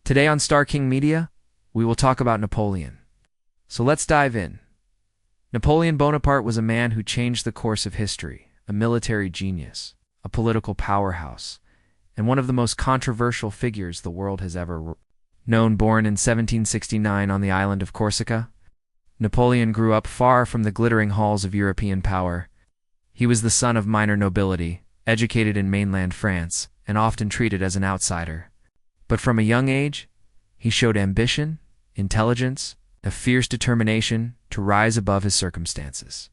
Today on Star King Media, we will talk about Napoleon. So let's dive in. Napoleon Bonaparte was a man who changed the course of history, a military genius, a political powerhouse, and one of the most controversial figures the world has ever known. Born in 1769 on the island of Corsica, Napoleon grew up far from the glittering halls of European power. He was the son of minor nobility, educated in mainland France, and often treated as an outsider. But from a young age, he showed ambition, intelligence, a fierce determination to rise above his circumstances.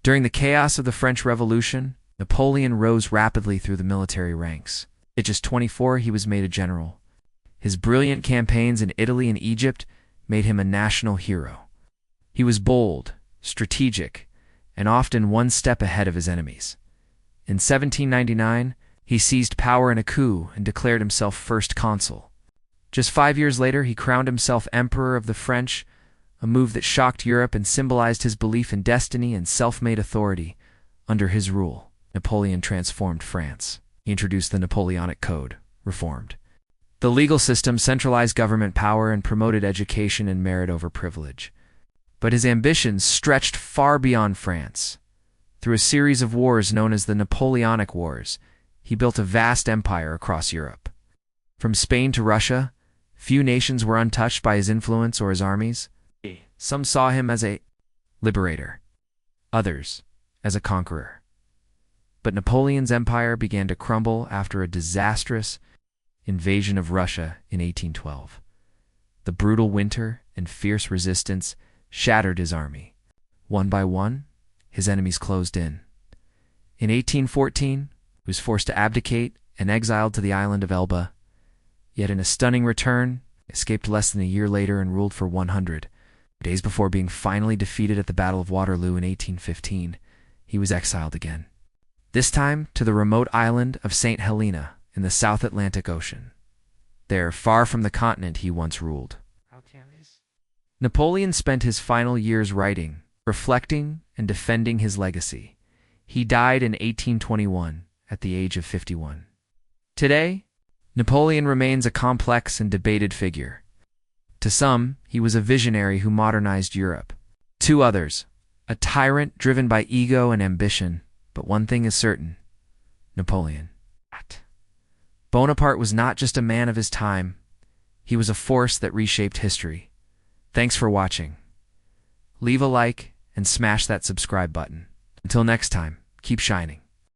During the chaos of the French Revolution, Napoleon rose rapidly through the military ranks. At just 24, he was made a general. His brilliant campaigns in Italy and Egypt made him a national hero. He was bold, strategic, and often one step ahead of his enemies. In 1799, he seized power in a coup and declared himself first consul. Just 5 years later, he crowned himself Emperor of the French, a move that shocked Europe and symbolized his belief in destiny and self-made authority. Under his rule, Napoleon transformed France. He introduced the Napoleonic Code, reformed the legal system, centralized government power, and promoted education and merit over privilege. But his ambitions stretched far beyond France. Through a series of wars known as the Napoleonic Wars, he built a vast empire across Europe. From Spain to Russia, few nations were untouched by his influence or his armies. Some saw him as a liberator, others as a conqueror. But Napoleon's empire began to crumble after a disastrous invasion of Russia in 1812. The brutal winter and fierce resistance shattered his army. One by one, his enemies closed in. In 1814, he was forced to abdicate and exiled to the island of Elba. Yet in a stunning return, escaped less than a year later and ruled for 100 days before being finally defeated at the Battle of Waterloo in 1815. He was exiled again, this time to the remote island of St. Helena in the South Atlantic Ocean. There, far from the continent he once ruled, Napoleon spent his final years writing, reflecting, and defending his legacy. He died in 1821 at the age of 51. Today, Napoleon remains a complex and debated figure. To some, he was a visionary who modernized Europe. To others, a tyrant driven by ego and ambition. But one thing is certain: Napoleon Bonaparte was not just a man of his time. He was a force that reshaped history. Thanks for watching. Leave a like and smash that subscribe button. Until next time, keep shining.